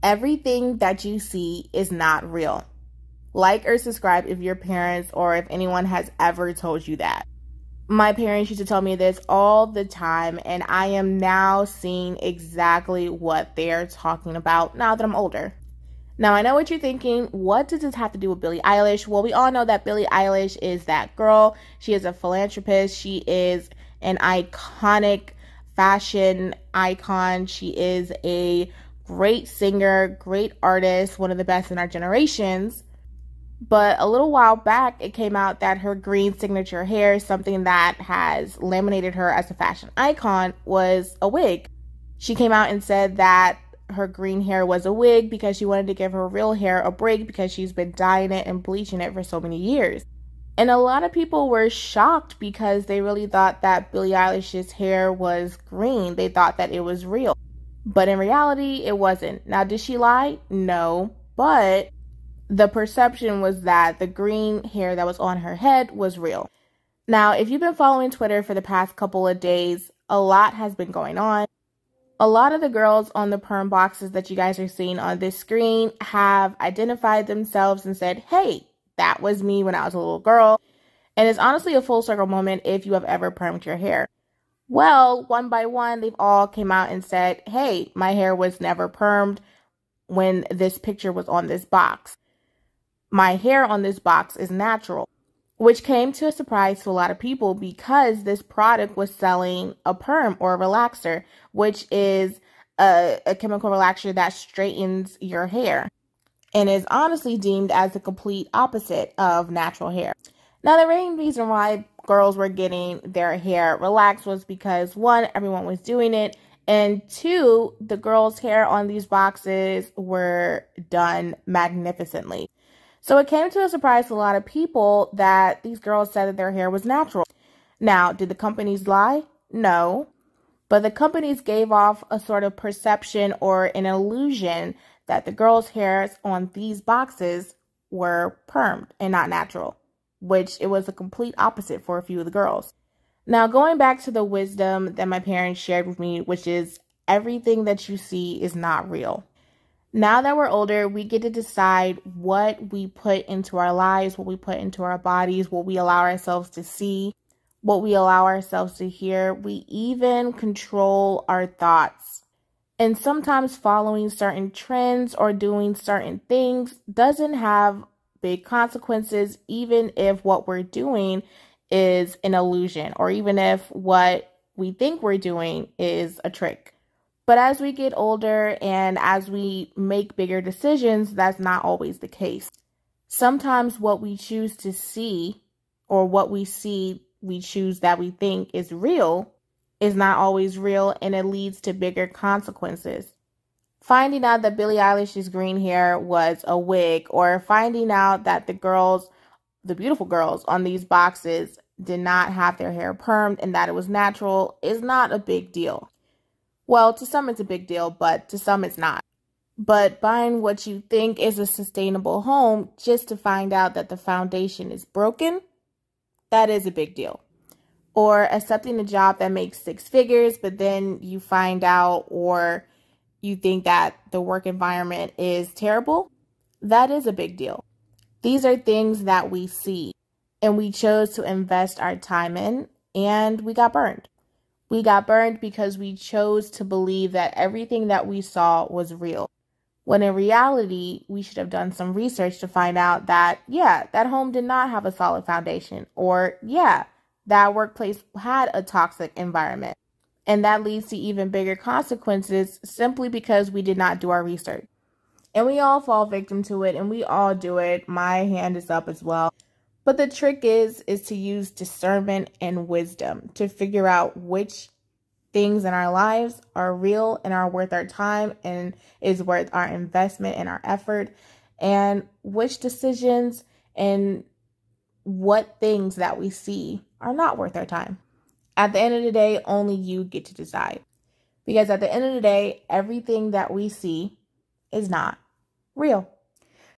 Everything that you see is not real. Like or subscribe if your parents or if anyone has ever told you that. My parents used to tell me this all the time, and I am now seeing exactly what they're talking about now that I'm older. Now, I know what you're thinking. What does this have to do with Billie Eilish? Well, we all know that Billie Eilish is that girl. She is a philanthropist. She is an iconic fashion icon. She is a great singer, great artist, one of the best in our generations. But a little while back, it came out that her green signature hair, something that has laminated her as a fashion icon, was a wig. She came out and said that her green hair was a wig because she wanted to give her real hair a break because she's been dyeing it and bleaching it for so many years. And a lot of people were shocked because they really thought that Billie Eilish's hair was green. They thought that it was real. But in reality, it wasn't. Now, did she lie? No. But the perception was that the green hair that was on her head was real. Now, if you've been following Twitter for the past couple of days, a lot has been going on. A lot of the girls on the perm boxes that you guys are seeing on this screen have identified themselves and said, hey, that was me when I was a little girl. And it's honestly a full circle moment if you have ever permed your hair. Well, one by one, they've all came out and said, hey, my hair was never permed when this picture was on this box. My hair on this box is natural, which came to a surprise to a lot of people because this product was selling a perm or a relaxer, which is a chemical relaxer that straightens your hair and is honestly deemed as the complete opposite of natural hair. Now, the main reason why girls were getting their hair relaxed was because, one, everyone was doing it, and two, the girls' hair on these boxes were done magnificently. So it came to a surprise to a lot of people that these girls said that their hair was natural. Now, did the companies lie? No. But the companies gave off a sort of perception or an illusion that the girls' hairs on these boxes were permed and not natural, which it was the complete opposite for a few of the girls. Now, going back to the wisdom that my parents shared with me, which is everything that you see is not real. Now that we're older, we get to decide what we put into our lives, what we put into our bodies, what we allow ourselves to see, what we allow ourselves to hear. We even control our thoughts. And sometimes following certain trends or doing certain things doesn't have big consequences, even if what we're doing is an illusion, or even if what we think we're doing is a trick. But as we get older and as we make bigger decisions, that's not always the case. Sometimes what we choose to see, or what we see we choose that we think is real, is not always real, and it leads to bigger consequences. Finding out that Billie Eilish's green hair was a wig, or finding out that the beautiful girls on these boxes did not have their hair permed and that it was natural, is not a big deal. Well, to some it's a big deal, but to some it's not. But buying what you think is a sustainable home just to find out that the foundation is broken, that is a big deal. Or accepting a job that makes 6 figures, but then you find out or you think that the work environment is terrible, that is a big deal. These are things that we see, and we chose to invest our time in, and we got burned. We got burned because we chose to believe that everything that we saw was real. When in reality, we should have done some research to find out that, yeah, that home did not have a solid foundation. Or, yeah, that workplace had a toxic environment. And that leads to even bigger consequences simply because we did not do our research. And we all fall victim to it, and we all do it. My hand is up as well. But the trick is to use discernment and wisdom to figure out which things in our lives are real and are worth our time and is worth our investment and our effort, and which decisions and what things that we see are not worth our time. At the end of the day, only you get to decide. Because at the end of the day, everything that we see is not real.